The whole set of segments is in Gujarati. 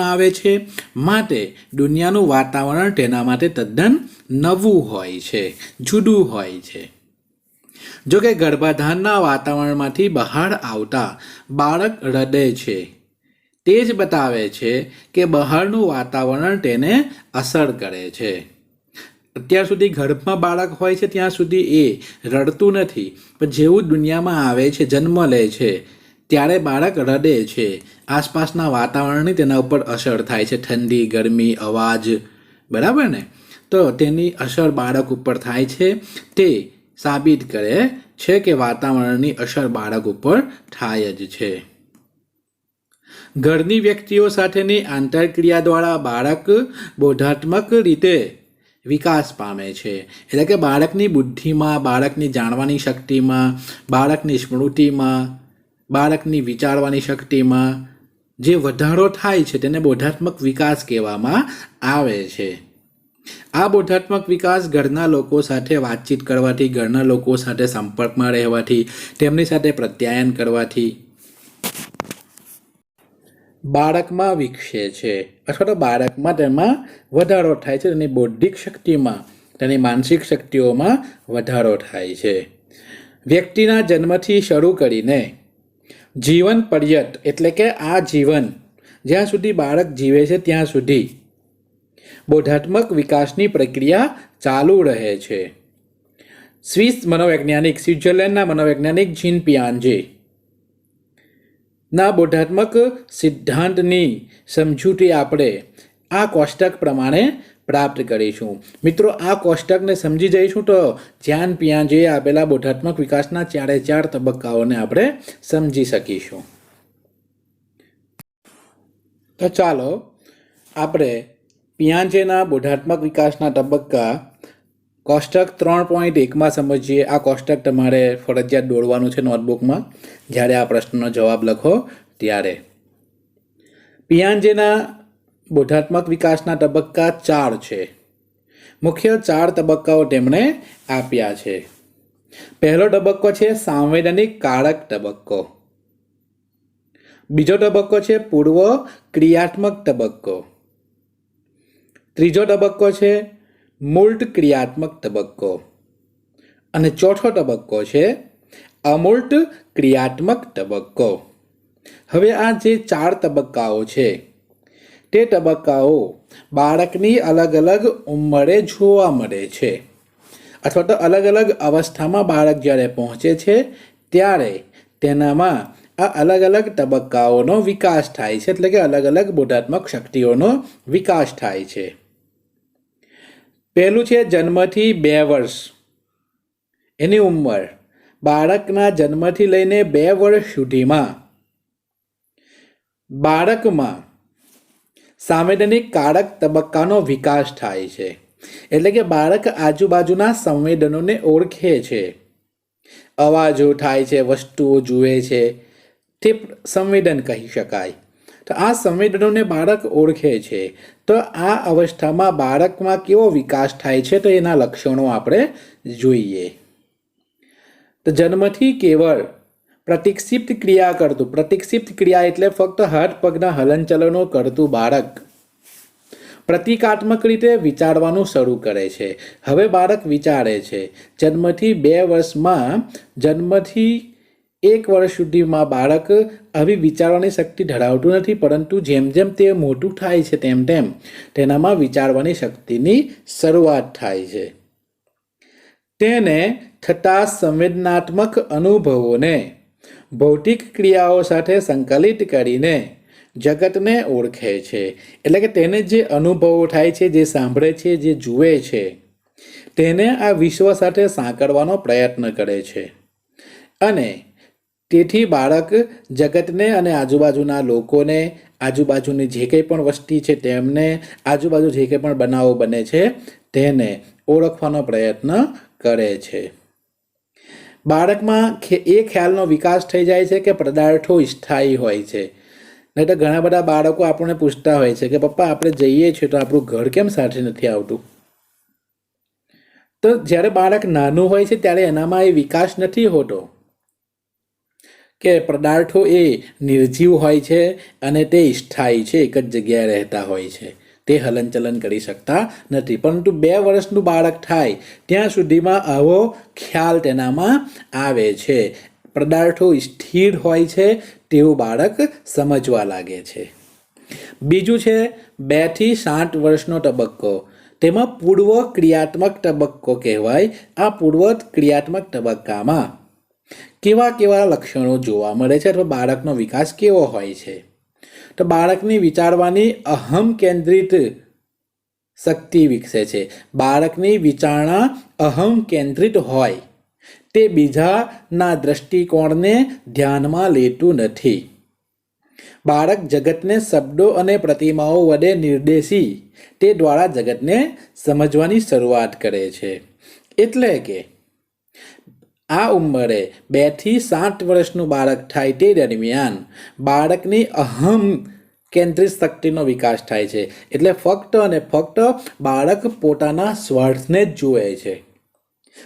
આવે છે, માટે દુનિયાનું વાતાવરણ તેના માટે તદ્દન નવું હોય છે, જુદું હોય છે. જો કે ગર્ભાધાનના વાતાવરણમાંથી બહાર આવતા બાળક રડે છે, તે જ બતાવે છે કે બહારનું વાતાવરણ તેને અસર કરે છે. અત્યાર સુધી ગર્ભમાં બાળક હોય છે ત્યાં સુધી એ રડતું નથી, પણ જેવું દુનિયામાં આવે છે, જન્મ લે છે, ત્યારે બાળક રડે છે. આસપાસના વાતાવરણની તેના ઉપર અસર થાય છે, ઠંડી, ગરમી, અવાજ, બરાબર ને? તો તેની અસર બાળક ઉપર થાય છે. તે સાબિત કરે છે કે વાતાવરણની અસર બાળક ઉપર થાય જ છે. ઘરની વ્યક્તિઓ સાથેની આંતરક્રિયા દ્વારા બાળક બોધાત્મક રીતે વિકાસ પામે છે. એટલે કે બાળકની બુદ્ધિમાં, બાળકની જાણવાની શક્તિમાં, બાળકની સ્મૃતિમાં, બાળકની વિચારવાની શક્તિમાં જે વધારો થાય છે તેને બોધાત્મક વિકાસ કહેવામાં આવે છે. આ બોધાત્મક વિકાસ ઘરના લોકો સાથે વાતચીત કરવાથી, ઘરના લોકો સાથે સંપર્કમાં રહેવાથી, તેમની સાથે પ્રત્યાયન કરવાથી બાળકમાં વિકસે છે, અથવા તો બાળકમાં તેમાં વધારો થાય છે. તેની બૌદ્ધિક શક્તિમાં, તેની માનસિક શક્તિઓમાં વધારો થાય છે. વ્યક્તિના જન્મથી શરૂ કરીને જીવન પર્યંત, એટલે કે આ જીવન જ્યાં સુધી બાળક જીવે છે ત્યાં સુધી બોધાત્મક વિકાસની પ્રક્રિયા ચાલુ રહે છે. સ્વિટ્ઝરલેન્ડના મનોવૈજ્ઞાનિક જીન પિયાજે ના બોધાત્મક સિદ્ધાંતની સમજૂતી આપણે આ કોષ્ટક પ્રમાણે પ્રાપ્ત કરીશું. મિત્રો, આ કોષ્ટકને સમજી જઈશું તો જ્ઞાન પિયાજેએ આપેલા બોધાત્મક વિકાસના 4 તબક્કાઓને આપણે સમજી શકીશું. તો ચાલો આપણે પિયાજેના બોધાત્મક વિકાસના તબક્કા કોષ્ટક 3.1માં સમજીએ. આ કોષ્ટક તમારે ફરજિયાત દોરવાનું છે નોટબુકમાં જ્યારે આ પ્રશ્નનો જવાબ લખો ત્યારે. પિયાજેના બોધાત્મક વિકાસના તબક્કા 4 છે. મુખ્ય 4 તબક્કાઓ તેમણે આપ્યા છે. પહેલો તબક્કો છે સાંવેદનિક કારક તબક્કો. બીજો તબક્કો છે પૂર્વ ક્રિયાત્મક તબક્કો. ત્રીજો તબક્કો છે મૂર્ત ક્રિયાત્મક તબક્કો. અને ચોથો તબક્કો છે અમૂર્ત ક્રિયાત્મક તબક્કો. હવે આ જે 4 તબક્કાઓ છે તે તબક્કાઓ બાળકની અલગ અલગ ઉંમરે જોવા મળે છે, અથવા તો અલગ અલગ અવસ્થામાં બાળક જ્યારે પહોંચે છે ત્યારે તેનામાં આ અલગ અલગ તબક્કાઓનો વિકાસ થાય છે, એટલે કે અલગ અલગ બોધાત્મક શક્તિઓનો વિકાસ થાય છે. પહેલું છે જન્મથી 2 વર્ષ એની ઉંમર. બાળકના જન્મથી લઈને 2 વર્ષ સુધીમાં બાળકમાં સાંવેદનિક કારક તબક્કાનો વિકાસ થાય છે. એટલે કે બાળક આજુબાજુના સંવેદનોને ઓળખે છે, અવાજો થાય છે, વસ્તુઓ જુએ છે, તે સંવેદન કહી શકાય. તો આ સંવેદનોને બાળક ઓળખે છે. તો આ અવસ્થામાં બાળકમાં કેવો વિકાસ થાય છે તો એના લક્ષણો આપણે જોઈએ. તો જન્મથી કેવળ પ્રતિક્ષિપ્ત ક્રિયા કરતું, પ્રતિક્ષિપ્ત ક્રિયા એટલે ફક્ત હાથ પગના હલનચલનો કરતું બાળક પ્રતિકાત્મક રીતે વિચારવાનું શરૂ કરે છે. હવે બાળક વિચારે છે. જન્મથી 2 વર્ષમાં, જન્મથી 1 વર્ષ સુધીમાં બાળક આવી વિચારવાની શક્તિ ધરાવતું નથી, પરંતુ જેમ જેમ તે મોટું થાય છે તેમ તેમ તેનામાં વિચારવાની શક્તિની શરૂઆત થાય છે. તેને થતા સંવેદનાત્મક અનુભવોને ભૌતિક ક્રિયાઓ સાથે સંકલિત કરીને જગતને ઓળખે છે. એટલે કે તેને જે અનુભવો થાય છે, જે સાંભળે છે, જે જુએ છે, તેને આ વિશ્વ સાથે સાંકળવાનો પ્રયત્ન કરે છે. અને તેથી બાળક જગતને અને આજુબાજુના લોકોને, આજુબાજુની જે કંઈ પણ વસ્તી છે તેમને, આજુબાજુ જે કંઈ પણ બનાવો બને છે તેને ઓળખવાનો પ્રયત્ન કરે છે. બાળકમાં એ ખ્યાલનો વિકાસ થઈ જાય છે કે પદાર્થો સ્થાયી હોય છે. નહીં તો ઘણા બધા બાળકો આપણને પૂછતા હોય છે કે પપ્પા આપણે જઈએ છીએ તો આપણું ઘર કેમ સાથે નથી આવતું. તો જ્યારે બાળક નાનું હોય છે ત્યારે એનામાં એ વિકાસ નથી હોતો કે પદાર્થો એ નિર્જીવ હોય છે અને તે સ્થાયી છે, એક જ જગ્યાએ રહેતા હોય છે, તે હલનચલન કરી શકતા નથી. પરંતુ 2 વર્ષનું બાળક થાય ત્યાં સુધીમાં આવો ખ્યાલ તેનામાં આવે છે. પદાર્થો સ્થિર હોય છે તેવું બાળક સમજવા લાગે છે. બીજું છે 2 થી 7 વર્ષનો તબક્કો. તેમાં પૂર્વ ક્રિયાત્મક તબક્કો કહેવાય. આ પૂર્વ ક્રિયાત્મક તબક્કામાં કેવા કેવા લક્ષણો જોવા મળે છે અથવા બાળકનો વિકાસ કેવો હોય છે? તો બાળકની વિચારવાની અહમ કેન્દ્રિત શક્તિ વિકસે છે. બાળકની વિચારણા અહમ કેન્દ્રિત હોય, તે બીજાના દ્રષ્ટિકોણને ધ્યાનમાં લેતું નથી. બાળક જગતને શબ્દો અને પ્રતિમાઓ વડે નિર્દેશી તે દ્વારા જગતને સમજવાની શરૂઆત કરે છે. એટલે કે આ ઉંમરે 2 થી 7 વર્ષનું બાળક થાય તે દરમિયાન બાળકની અહમ કેન્દ્રિત શક્તિનો વિકાસ થાય છે. એટલે ફક્ત અને ફક્ત બાળક પોતાના સ્વાર્થને જ જુએ છે,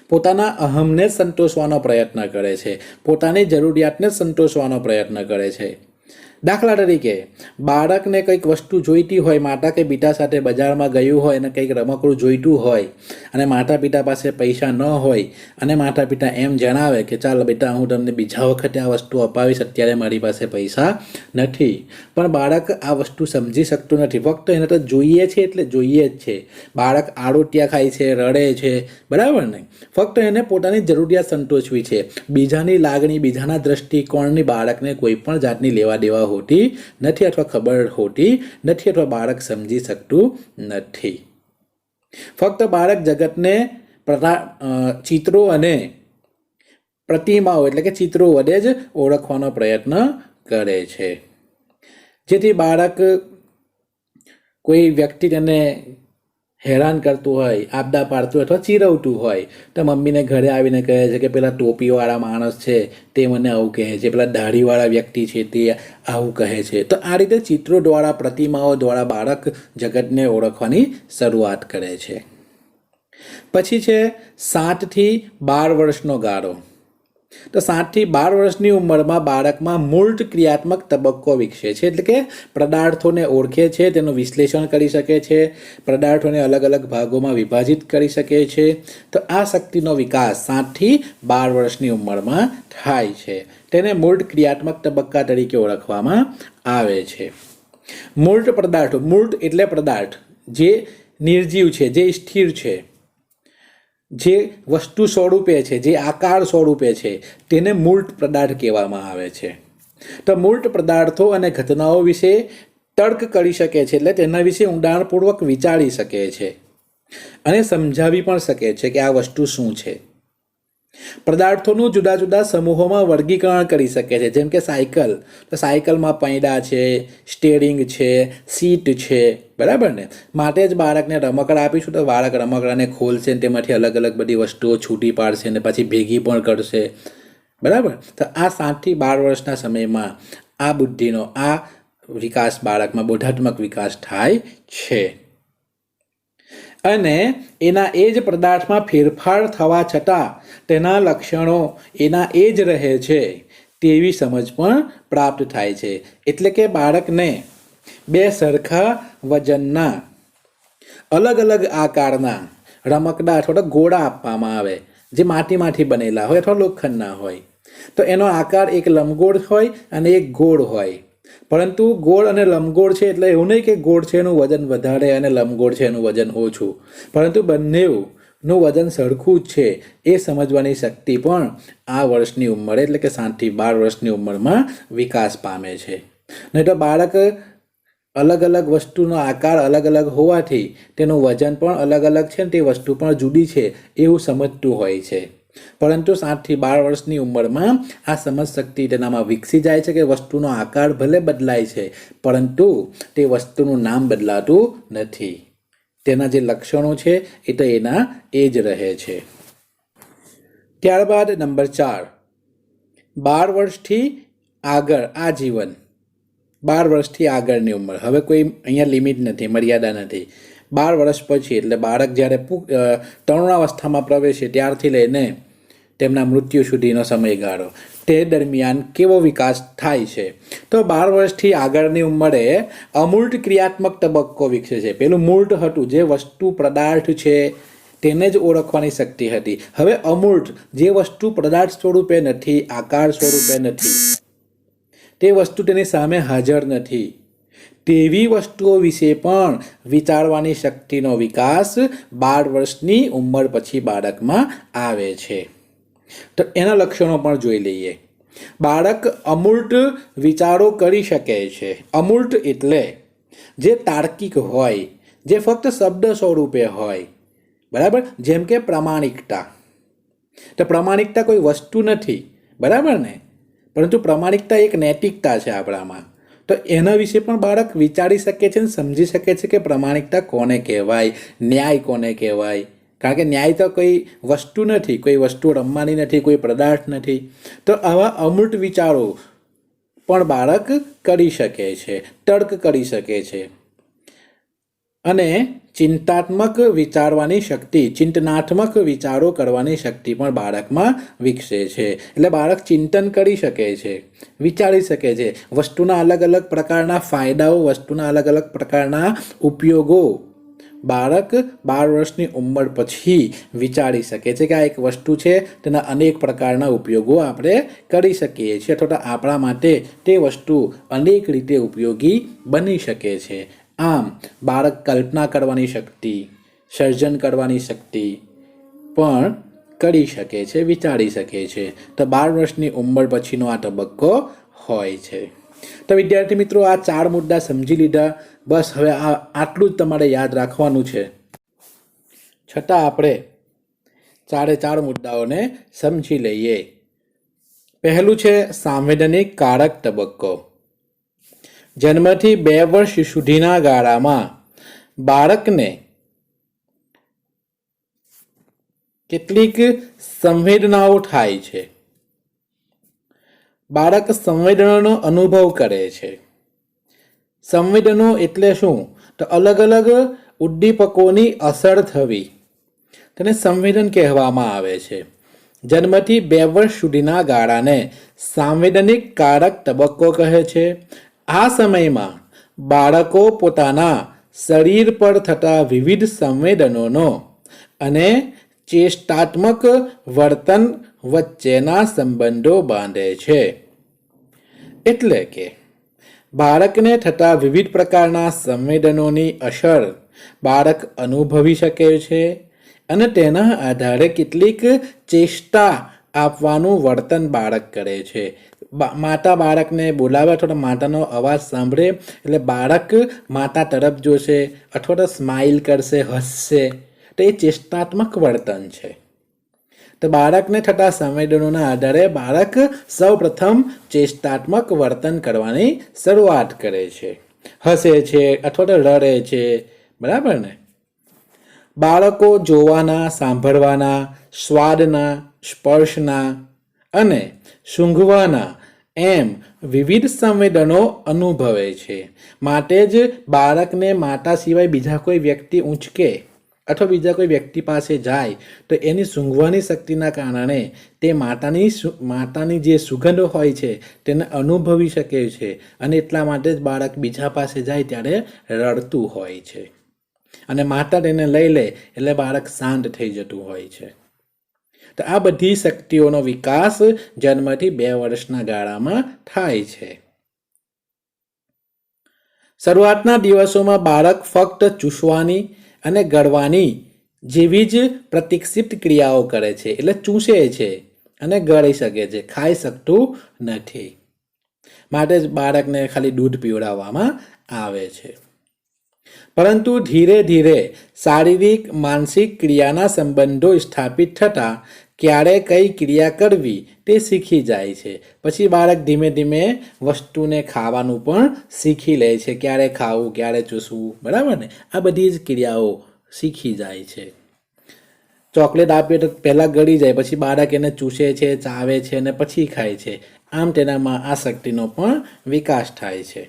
પોતાના અહમને સંતોષવાનો પ્રયત્ન કરે છે, પોતાની જરૂરિયાતને સંતોષવાનો પ્રયત્ન કરે છે. દાખલા તરીકે બાળકને કંઈક વસ્તુ જોઈતી હોય, માતા કે પિતા સાથે બજારમાં ગયું હોય અને કંઈક રમકડું જોઈતું હોય અને માતા પિતા પાસે પૈસા ન હોય અને માતા પિતા એમ જણાવે કે ચાલ બેટા હું તમને બીજા વખતે આ વસ્તુ અપાવીશ, અત્યારે મારી પાસે પૈસા નથી. પણ બાળક આ વસ્તુ સમજી શકતું નથી, ફક્ત એને તો જોઈએ છે એટલે જોઈએ જ છે. બાળક આરોટિયા ખાય છે, રડે છે, બરાબર ને? ફક્ત એને પોતાની જરૂરિયાત સંતોષવી છે. બીજાની લાગણી, બીજાના દ્રષ્ટિકોણની બાળકને કોઈ પણ જાતની લેવા દેવા હોતી નથી અથવા ખબર હોતી નથી અથવા બાળક સમજી શકતું નથી. ફક્ત બાળક જગતને ચિત્રો અને પ્રતિમાઓ એટલે કે ચિત્રો વડે જ ઓળખવાનો પ્રયત્ન કરે છે. જેથી બાળક કોઈ વ્યક્તિ તેને હેરાન કરતું હોય, આપદા પાડતું હોય અથવા ચીરવતું હોય તો મમ્મીને ઘરે આવીને કહે છે કે પેલા ટોપીવાળા માણસ છે તે મને આવું કહે છે, પેલા દાઢીવાળા વ્યક્તિ છે તે આવું કહે છે. તો આ રીતે ચિત્રો દ્વારા, પ્રતિમાઓ દ્વારા બાળક જગતને ઓળખવાની શરૂઆત કરે છે. પછી છે 7 થી 12 વર્ષનો ગાળો. તો 7 થી 12 વર્ષની ઉંમરમાં બાળકમાં મૂર્ત ક્રિયાત્મક તબક્કો વિકસે છે. એટલે કે પદાર્થોને ઓળખે છે, તેનું વિશ્લેષણ કરી શકે છે, પદાર્થોને અલગ અલગ ભાગોમાં વિભાજિત કરી શકે છે. તો આ શક્તિનો વિકાસ 7 થી 12 વર્ષની ઉંમરમાં થાય છે. તેને મૂર્ત ક્રિયાત્મક તબક્કા તરીકે ઓળખવામાં આવે છે. મૂર્ત પદાર્થો, મૂર્ત એટલે પદાર્થ જે નિર્જીવ છે, જે સ્થિર છે, જે વસ્તુ સ્વરૂપે છે, જે આકાર સ્વરૂપે છે, તેને મૂર્ત પદાર્થ કહેવામાં આવે છે. તો મૂર્ત પદાર્થો અને ઘટનાઓ વિશે તર્ક કરી શકે છે, એટલે તેના વિશે ઊંડાણપૂર્વક વિચારી શકે છે અને સમજાવી પણ શકે છે કે આ વસ્તુ શું છે. પદાર્થોનું જુદા જુદા સમૂહોમાં વર્ગીકરણ કરી શકે છે. જેમ કે સાયકલ, તો સાયકલમાં પૈડા છે, સ્ટેરિંગ છે, સીટ છે, બરાબર ને? માટે જ બાળકને રમકડા આપીશું તો બાળક રમકડાને ખોલશે, તેમાંથી અલગ અલગ બધી વસ્તુઓ છૂટી પાડશે અને પછી ભેગી પણ કરશે, બરાબર? તો આ 7 થી 12 વર્ષના સમયમાં આ બુદ્ધિનો, આ વિકાસ બાળકમાં બોધાત્મક વિકાસ થાય છે. અને એના એ જ પદાર્થમાં ફેરફાર થવા છતાં તેના લક્ષણો એના એ જ રહે છે તેવી સમજ પણ પ્રાપ્ત થાય છે. એટલે કે બાળકને 2 સરખા વજનના અલગ અલગ આકારના રમકડા અથવા ગોળા આપવામાં આવે જે માટીમાંથી બનેલા હોય અથવા લોખંડના હોય. તો એનો આકાર એક લંબગોળ હોય અને એક ગોળ હોય. પરંતુ ગોળ અને લંબગોળ છે એટલે એવું નહીં કે ગોળ છે એનું વજન વધારે અને લંબગોળ છે એનું વજન ઓછું, પરંતુ બંનેનું વજન સરખું જ છે એ સમજવાની શક્તિ પણ આ વર્ષની ઉંમરે એટલે કે 7 થી 12 વર્ષની ઉંમરમાં વિકાસ પામે છે. નહીં તો બાળક અલગ અલગ વસ્તુનો આકાર અલગ અલગ હોવાથી તેનું વજન પણ અલગ અલગ છે ને તે વસ્તુ પણ જુદી છે એવું સમજતું હોય છે. પરંતુ 7 થી 12 વર્ષની ઉંમરમાં આ સમજ શક્તિ તેનામાં વિકસી જાય છે કે વસ્તુનો આકાર ભલે બદલાય છે પરંતુ તે વસ્તુનું નામ બદલાતું નથી. તેના જે લક્ષણો છે એ તો એના એ જ રહે છે. ત્યારબાદ નંબર 4, 12 વર્ષથી આગળ આજીવન. 12 વર્ષથી આગળની ઉંમર, હવે કોઈ અહીંયા લિમિટ નથી, મર્યાદા નથી. 12 વર્ષ પછી એટલે બાળક જ્યારે તરુણાવસ્થામાં પ્રવેશે ત્યારથી લઈને તેમના મૃત્યુ સુધીનો સમયગાળો, તે દરમિયાન કેવો વિકાસ થાય છે? તો 12 વર્ષથી આગળની ઉંમરે અમૂર્ત ક્રિયાત્મક તબક્કો વિકસે છે. પેલું મૂર્ત હતું, જે વસ્તુ પદાર્થ છે તેને જ ઓળખવાની શક્તિ હતી. હવે અમૂર્ત, જે વસ્તુ પદાર્થ સ્વરૂપે નથી, આકાર સ્વરૂપે નથી, તે વસ્તુ તેની સામે હાજર નથી, તેવી વસ્તુઓ વિશે પણ વિચારવાની શક્તિનો વિકાસ 12 વર્ષની ઉંમર પછી બાળકમાં આવે છે. તો એના લક્ષણો પણ જોઈ લઈએ. બાળક અમૂર્ત વિચારો કરી શકે છે. અમૂર્ત એટલે જે તાર્કિક હોય, જે ફક્ત શબ્દ સ્વરૂપે હોય, બરાબર? જેમ કે પ્રમાણિકતા. તો પ્રમાણિકતા કોઈ વસ્તુ નથી, બરાબર ને? પરંતુ પ્રમાણિકતા એક નૈતિકતા છે આપણામાં. તો એના વિશે પણ બાળક વિચારી શકે છે અને સમજી શકે છે કે પ્રમાણિકતા કોને કહેવાય, ન્યાય કોને કહેવાય. કારણ કે ન્યાય તો કોઈ વસ્તુ નથી, કોઈ વસ્તુ રમવાની નથી, કોઈ પદાર્થ નથી. તો આવા અમૂર્ત વિચારો પણ બાળક કરી શકે છે, તર્ક કરી શકે છે. અને ચિંતાત્મક વિચારવાની શક્તિ, ચિંતનાત્મક વિચારો કરવાની શક્તિ પણ બાળકમાં વિકસે છે. એટલે બાળક ચિંતન કરી શકે છે, વિચારી શકે છે, વસ્તુના અલગ અલગ પ્રકારના ફાયદાઓ, વસ્તુના અલગ અલગ પ્રકારના ઉપયોગો બાળક 12 વર્ષની ઉંમર પછી વિચારી શકે છે કે આ એક વસ્તુ છે, તેના અનેક પ્રકારના ઉપયોગો આપણે કરી શકીએ છીએ, અથવા આપણા માટે તે વસ્તુ અનેક રીતે ઉપયોગી બની શકે છે. આમ બાળક કલ્પના કરવાની શક્તિ, સર્જન કરવાની શક્તિ પણ કરી શકે છે, વિચારી શકે છે. તો 12 વર્ષની ઉંમર પછીનો આ તબક્કો હોય છે. તો વિદ્યાર્થી મિત્રો, આ 4 મુદ્દા સમજી લીધા. બસ હવે આટલું જ તમારે યાદ રાખવાનું છે. છતાં આપણે 4 મુદ્દાઓને સમજી લઈએ. પહેલું છે સાંવેદનિક કારક તબક્કો. જન્મથી 2 વર્ષ સુધીના ગાળામાં બાળકને કેટલીક સંવેદનાઓ થાય છે. બાળક સંવેદનાનો અનુભવ કરે છે. સંવેદનો એટલે શું? તો અલગ અલગ ઉદ્દીપકોની અસર થવી, તેને સંવેદન કહેવામાં આવે છે. જન્મથી 2 વર્ષ સુધીના ગાળાને સાંવેદનિક કારક તબક્કો કહે છે. આ સમયમાં બાળકો પોતાના શરીર પર થતા વિવિધ સંવેદનોનો અને ચેષ્ટાત્મક વર્તન વચ્ચેના સંબંધો બાંધે છે. એટલે કે બાળકને થતા વિવિધ પ્રકારના સંવેદનોની અસર બાળક અનુભવી શકે છે અને તેના આધારે કેટલીક ચેષ્ટા આપવાનું વર્તન બાળક કરે છે. માતા બાળકને બોલાવે અથવા માતાનો અવાજ સાંભળે એટલે બાળક માતા તરફ જોશે અથવા તો સ્માઇલ કરશે, હસશે. તો એ ચેષ્ટાત્મક વર્તન છે. તો બાળકને થતા સંવેદનોના આધારે બાળક સૌ પ્રથમ ચેષ્ટાત્મક વર્તન કરવાની શરૂઆત કરે છે, હસે છે અથવા તો રડે છે, બરાબર ને? બાળકો જોવાના, સાંભળવાના, સ્વાદના, સ્પર્શના અને સૂંઘવાના એમ વિવિધ સંવેદનો અનુભવે છે. માટે જ બાળકને માતા સિવાય બીજા કોઈ વ્યક્તિ ઊંચકે અથવા બીજા કોઈ વ્યક્તિ પાસે જાય તો એની સૂંઘવાની શક્તિના કારણે તે માતાની જે સુગંધ હોય છે તેને અનુભવી શકે છે અને એટલા માટે જ બાળક બીજા પાસે જાય ત્યારે રડતું હોય છે અને માતા તેને લઈ લે એટલે બાળક શાંત થઈ જતું હોય છે. તો આ બધી શક્તિઓનો વિકાસ જન્મથી 2 વર્ષના ગાળામાં થાય છે. શરૂઆતના દિવસોમાં બાળક ફક્ત ચૂસવાની અને ગળવાની જેવી જ પ્રતિક્ષિપ્ત ક્રિયાઓ કરે છે. એટલે ચૂસે છે અને ગળી શકે છે, ખાઈ શકતું નથી. માટે જ બાળકને ખાલી દૂધ પીવડાવવામાં આવે છે. પરંતુ ધીરે ધીરે શારીરિક, માનસિક ક્રિયાના સંબંધો સ્થાપિત થતાં ક્યારે કઈ ક્રિયા કરવી તે શીખી જાય છે. પછી બાળક ધીમે ધીમે વસ્તુને ખાવાનું પણ શીખી લે છે, ક્યારે ખાવું, ક્યારે ચૂસવું, બરાબર ને? આ બધી જ ક્રિયાઓ શીખી જાય છે. ચોકલેટ આપીએ તો પહેલાં ગળી જાય, પછી બાળક એને ચૂસે છે, ચાવે છે અને પછી ખાય છે. આમ તેનામાં આ શક્તિનો પણ વિકાસ થાય છે.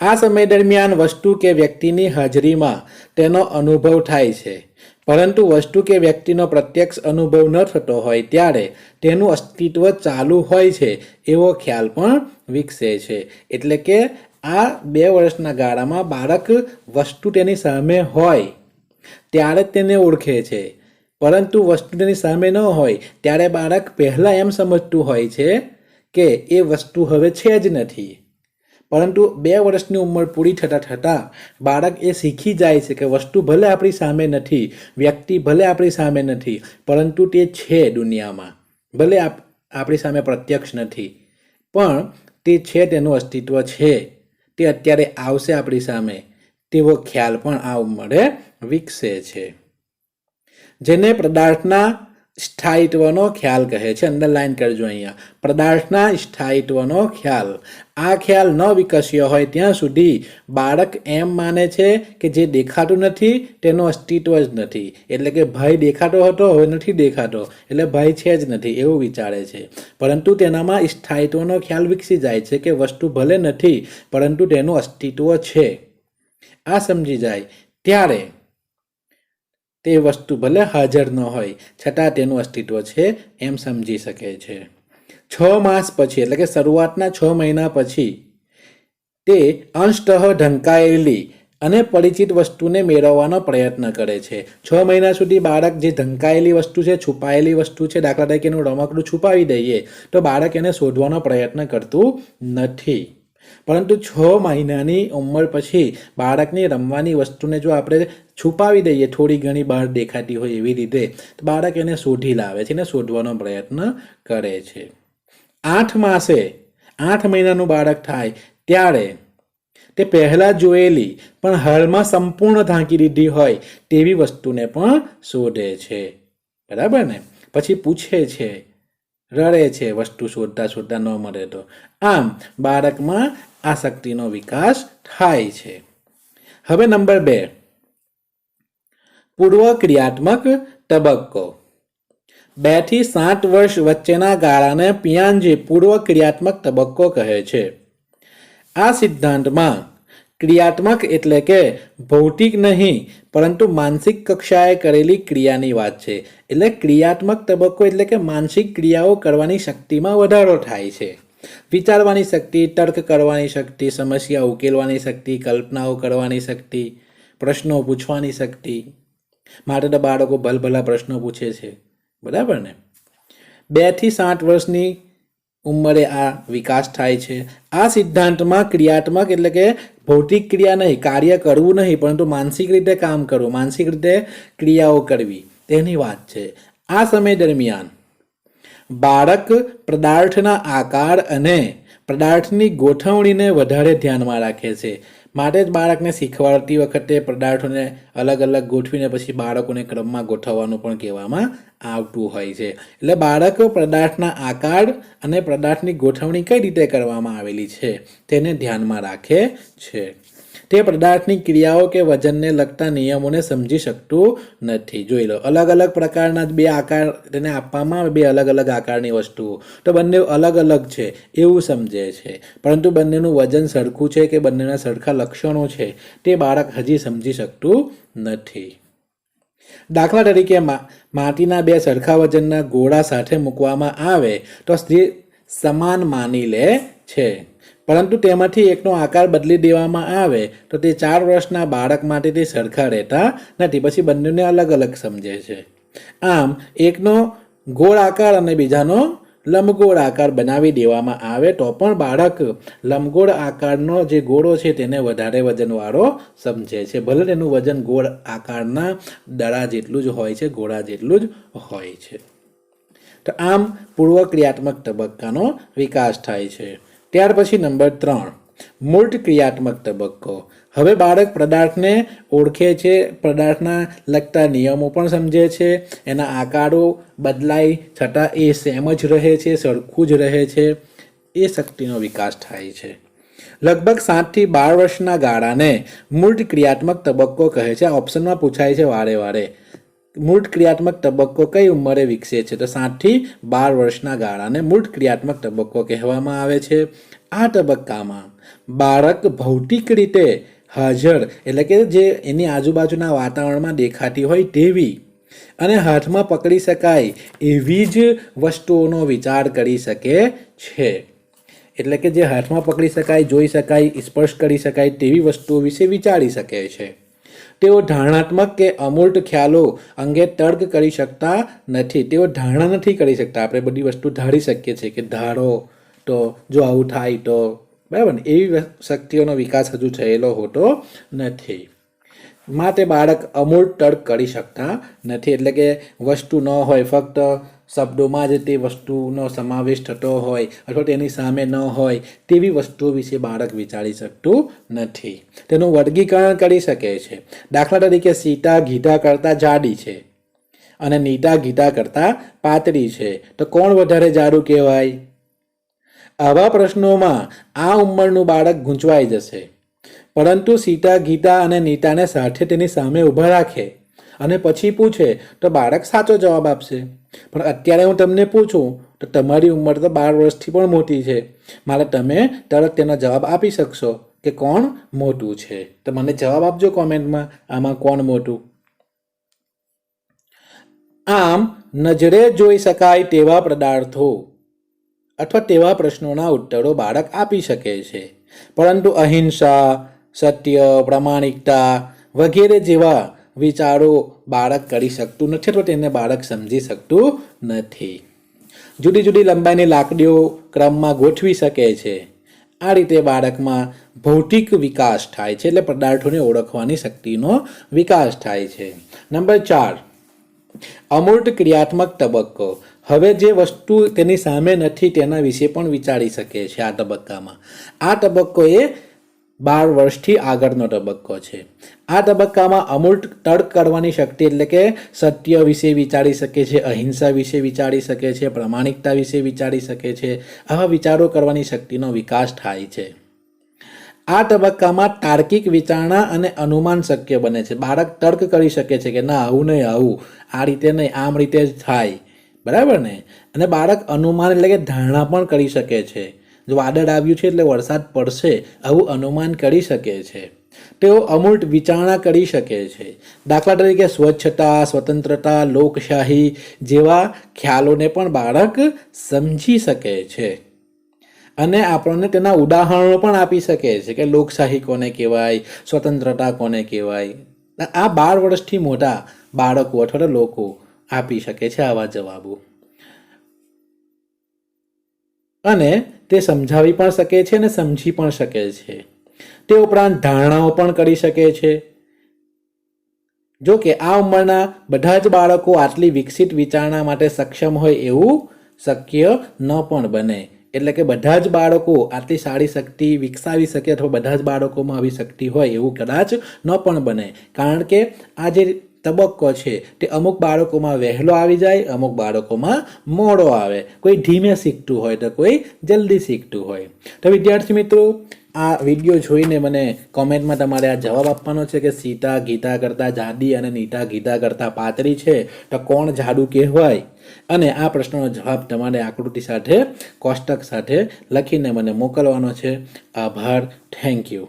આ સમય દરમિયાન વસ્તુ કે વ્યક્તિની હાજરીમાં તેનો અનુભવ થાય છે પરંતુ વસ્તુ કે વ્યક્તિનો પ્રત્યક્ષ અનુભવ ન થતો હોય ત્યારે તેનું અસ્તિત્વ ચાલુ હોય છે એવો ખ્યાલ પણ વિકસે છે. એટલે કે આ 2 વર્ષના ગાળામાં બાળક વસ્તુ તેની સામે હોય ત્યારે જ તેને ઓળખે છે, પરંતુ વસ્તુ તેની સામે ન હોય ત્યારે બાળક પહેલાં એમ સમજતું હોય છે કે એ વસ્તુ હવે છે જ નથી. પરંતુ 2 વર્ષની ઉંમર પૂરી થતાં બાળક એ શીખી જાય છે કે વસ્તુ ભલે આપણી સામે નથી, વ્યક્તિ ભલે આપણી સામે નથી, પરંતુ તે છે દુનિયામાં. ભલે આપણી સામે પ્રત્યક્ષ નથી, પણ તે છે, તેનું અસ્તિત્વ છે, તે અત્યારે આવશે આપણી સામે, તેવો ખ્યાલ પણ આ ઉંમરે વિકસે છે. જેને પદાર્થના સ્થાયિત્વનો ખ્યાલ કહે છે. અંડરલાઈન કરજો અહીંયા, પદાર્થના સ્થાયિત્વનો ખ્યાલ. આ ખ્યાલ ન વિકસ્યો હોય ત્યાં સુધી બાળક એમ માને છે કે જે દેખાતું નથી તેનું અસ્તિત્વ જ નથી. એટલે કે ભાઈ દેખાતો હતો, હવે નથી દેખાતો, એટલે ભાઈ છે જ નથી એવું વિચારે છે. પરંતુ તેનામાં સ્થાયિત્વનો ખ્યાલ વિકસી જાય છે કે વસ્તુ ભલે નથી પરંતુ તેનું અસ્તિત્વ છે. આ સમજી જાય ત્યારે તે વસ્તુ ભલે હાજર ન હોય છતાં તેનું અસ્તિત્વ છે એમ સમજી શકે છે. 6 માસ પછી એટલે કે શરૂઆતના 6 મહિના પછી તે અંશતઃ ઢંકાયેલી અને પરિચિત વસ્તુને મેળવવાનો પ્રયત્ન કરે છે. 6 મહિના સુધી બાળક જે ઢંકાયેલી વસ્તુ છે, છુપાયેલી વસ્તુ છે, દાખલા તરીકે એનું રમકડું છુપાવી દઈએ તો બાળક એને શોધવાનો પ્રયત્ન કરતું નથી. પરંતુ 6 મહિનાની ઉંમર પછી બાળકની રમવાની વસ્તુને જો આપણે છુપાવી દઈએ, થોડી ઘણી બહાર દેખાતી હોય એવી રીતે, તો બાળક એને શોધી લાવે છે, એને શોધવાનો પ્રયત્ન કરે છે. 8 માસે 8 મહિનાનું બાળક થાય ત્યારે તે પહેલાં જોયેલી પણ હાલમાં સંપૂર્ણ ઢાંકી દીધી હોય તેવી વસ્તુને પણ શોધે છે. બરાબર ને? પછી પૂછે છે, રડે છે વસ્તુ શોધતા શોધતા ન મળે તો. આમ બાળકમાં આસક્તિનો વિકાસ થાય છે. હવે નંબર 2, પૂર્વ ક્રિયાત્મક તબક્કો. 2 થી 7 વર્ષ વચ્ચેના ગાળાને પિયાન્જે પૂર્વ ક્રિયાત્મક તબક્કો કહે છે. આ સિદ્ધાંતમાં ક્રિયાત્મક એટલે કે ભૌતિક નહીં પરંતુ માનસિક કક્ષાએ કરેલી ક્રિયાની વાત છે. એટલે ક્રિયાત્મક તબક્કો એટલે કે માનસિક ક્રિયાઓ કરવાની શક્તિમાં વધારો થાય છે. વિચારવાની શક્તિ, તર્ક કરવાની શક્તિ, સમસ્યા ઉકેલવાની શક્તિ, કલ્પનાઓ કરવાની શક્તિ, પ્રશ્નો પૂછવાની શક્તિ. માટે તો બાળકો ભલભલા પ્રશ્નો પૂછે છે. બરાબર ને? 2 થી 7 વર્ષની ઉંમરે આ વિકાસ થાય છે. આ સિદ્ધાંતમાં ક્રિયાત્મક એટલે કે ભૌતિક ક્રિયા નહીં, કાર્ય કરવું નહીં, પરંતુ માનસિક રીતે કામ કરવું, માનસિક રીતે ક્રિયાઓ કરવી તેની વાત છે. આ સમય દરમિયાન બાળક પદાર્થના આકાર અને પદાર્થની ગોઠવણીને વધારે ધ્યાનમાં રાખે છે. માટે જ બાળકને શીખવાડતી વખતે પદાર્થોને અલગ અલગ ગોઠવીને પછી બાળકોને ક્રમમાં ગોઠવવાનું પણ કહેવામાં આવતું હોય છે. એટલે બાળક પદાર્થના આકાર અને પદાર્થની ગોઠવણી કઈ રીતે કરવામાં આવેલી છે તેને ધ્યાનમાં રાખે છે. તે પદાર્થની ક્રિયાઓ કે વજનને લગતા નિયમોને સમજી શકતું નથી. જોઈ લો, અલગ અલગ પ્રકારના 2 આકાર તેને આપવામાં આવે, 2 અલગ અલગ આકારની વસ્તુઓ, તો બંને અલગ અલગ છે એવું સમજે છે. પરંતુ બંનેનું વજન સરખું છે કે બંનેના સરખા લક્ષણો છે તે બાળક હજી સમજી શકતું નથી. દાખલા તરીકે માટીના 2 સરખા વજનના ગોળા સાથે મૂકવામાં આવે તો સમાન માની લે છે. પરંતુ તેમાંથી એકનો આકાર બદલી દેવામાં આવે તો તે 4 વર્ષના બાળક માટે તે સરખા રહેતા નથી. પછી બંનેને અલગ અલગ સમજે છે. આમ એકનો ગોળ આકાર અને બીજાનો લંબગોળ આકાર બનાવી દેવામાં આવે તો પણ બાળક લંબગોળ આકારનો જે ગોળો છે તેને વધારે વજનવાળો સમજે છે. ભલે તેનું વજન ગોળ આકારના દડા જેટલું જ હોય છે, ગોળા જેટલું જ હોય છે. તો આમ પૂર્વ ક્રિયાત્મક તબક્કાનો વિકાસ થાય છે. ત્યાર પછી નંબર 3, મૂર્ત ક્રિયાત્મક તબક્કો. હવે બાળક પદાર્થને ઓળખે છે, પદાર્થના લગતા નિયમો પણ સમજે છે, એના આકારો બદલાય છતાં એ સેમ જ રહે છે, સરખું જ રહે છે. એ શક્તિનો વિકાસ થાય છે. લગભગ 7 થી 12 વર્ષના ગાળાને મૂર્ત ક્રિયાત્મક તબક્કો કહે છે. આ ઓપ્શનમાં પૂછાય છે વારે વારે. મૂર્ત ક્રિયાત્મક તબક્કો કઈ ઉંમરે વિકસે છે? તો 7 થી 12 વર્ષના ગાળાને મૂર્ત ક્રિયાત્મક તબક્કો કહેવામાં આવે છે. આ તબક્કામાં બાળક ભૌતિક રીતે હાજર એટલે કે જે એની આજુબાજુના વાતાવરણમાં દેખાતી હોય તેવી અને હાથમાં પકડી શકાય એવી જ વસ્તુઓનો વિચાર કરી શકે છે. એટલે કે જે હાથમાં પકડી શકાય, જોઈ શકાય, સ્પર્શ કરી શકાય તેવી વસ્તુઓ વિશે વિચારી શકે છે. તેઓ ધારણાત્મક કે અમૂર્ત ખ્યાલો અંગે તર્ક કરી શકતા નથી. તેઓ ધારણા નથી કરી શકતા. આપણે બધી વસ્તુ ધારી શકીએ છીએ કે ધારો તો જો આવું થાય તો, બરાબર ને, એવી શક્તિઓનો વિકાસ હજુ થયેલો હોતો નથી. માટે બાળક અમૂર્ત તર્ક કરી શકતા નથી. એટલે કે વસ્તુ ન હોય, ફક્ત શબ્દોમાં જ તે વસ્તુનો સમાવેશ થતો હોય અથવા તેની સામે ન હોય તેવી વસ્તુઓ વિશે બાળક વિચારી શકતું નથી. તેનું વર્ગીકરણ કરી શકે છે. દાખલા તરીકે સીતા ગીતા કરતાં જાડી છે અને નીતા ગીતા કરતાં પાતળી છે, તો કોણ વધારે જાડું કહેવાય? આવા પ્રશ્નોમાં આ ઉંમરનું બાળક ગૂંચવાઈ જશે. પરંતુ સીતા ગીતા અને નીતાને સાથે તેની સામે ઊભા રાખે અને પછી પૂછે તો બાળક સાચો જવાબ આપશે. પણ અત્યારે હું તમને પૂછું તો તમારી ઉંમર તો 12 વર્ષથી પણ મોટી છે, મારે તમે તરત તેનો જવાબ આપી શકશો કે કોણ મોટું છે. તો મને જવાબ આપજો કોમેન્ટમાં, આમાં કોણ મોટું. આમ નજરે જોઈ શકાય તેવા પદાર્થો અથવા તેવા પ્રશ્નોના ઉત્તરો બાળક આપી શકે છે, પરંતુ અહિંસા, સત્ય, પ્રામાણિકતા વગેરે જેવા વિચારો બાળક કરી શકતું નથી અથવા તેને બાળક સમજી શકતું નથી. જુદી જુદી લંબાઈની લાકડીઓ ક્રમમાં ગોઠવી શકે છે. આ રીતે બાળકમાં ભૌતિક વિકાસ થાય છે, એટલે પદાર્થોને ઓળખવાની શક્તિનો વિકાસ થાય છે. નંબર 4, અમૂર્ત ક્રિયાત્મક તબક્કો. હવે જે વસ્તુ તેની સામે નથી તેના વિશે પણ વિચારી શકે છે. આ તબક્કામાં આ તબક્કો એ 12 વર્ષથી આગળનો તબક્કો છે. આ તબક્કામાં અમૂર્ત તર્ક કરવાની શક્તિ એટલે કે સત્ય વિશે વિચારી શકે છે, અહિંસા વિશે વિચારી શકે છે, પ્રામાણિકતા વિશે વિચારી શકે છે. આવા વિચારો કરવાની શક્તિનો વિકાસ થાય છે. આ તબક્કામાં તાર્કિક વિચારણા અને અનુમાન શક્ય બને છે. બાળક તર્ક કરી શકે છે કે ના, આવું નહીં, આવું આ રીતે નહીં, આમ રીતે જ થાય, બરાબર ને. અને બાળક અનુમાન એટલે કે ધારણા પણ કરી શકે છે. જો વાદળ આવ્યું છે એટલે વરસાદ પડશે, આવું અનુમાન કરી શકે છે. તેઓ અમૂર્ત વિચારણા કરી શકે છે. દાખલા તરીકે સ્વચ્છતા, સ્વતંત્રતા, લોકશાહી જેવા ખ્યાલોને પણ બાળક સમજી શકે છે અને આપણને તેના ઉદાહરણો પણ આપી શકે છે કે લોકશાહી કોને કહેવાય, સ્વતંત્રતા કોને કહેવાય. આ 12 વર્ષથી મોટા બાળકો અથવા લોકો આપી શકે છે આવા જવાબો, અને તે સમજાવી પણ શકે છે અને સમજી પણ શકે છે. તે ઉપરાંત ધારણાઓ પણ કરી શકે છે. જો કે આ ઉંમરના બધા જ બાળકો આટલી વિકસિત વિચારણા માટે સક્ષમ હોય એવું શક્ય ન પણ બને. એટલે કે બધા જ બાળકો આટલી સારી શક્તિ વિકસાવી શકે અથવા બધા જ બાળકોમાં આવી શક્તિ હોય એવું કદાચ ન પણ બને. કારણ કે આ જે તબક્કો છે તે અમુક બાળકોમાં વહેલો આવી જાય, અમુક બાળકોમાં મોડો આવે. કોઈ ધીમે શીખતું હોય તો કોઈ જલ્દી શીખતું હોય. તો વિદ્યાર્થી મિત્રો, આ વિડીયો જોઈને મને કોમેન્ટમાં તમારે આ જવાબ આપવાનો છે કે સીતા ગીતા કરતાં જાડી અને નીતા ગીતા કરતાં પાતળી છે, તો કોણ જાડું કહેવાય. અને આ પ્રશ્નનો જવાબ તમારે આકૃતિ સાથે, કોષ્ટક સાથે લખીને મને મોકલવાનો છે. આભાર. Thank you.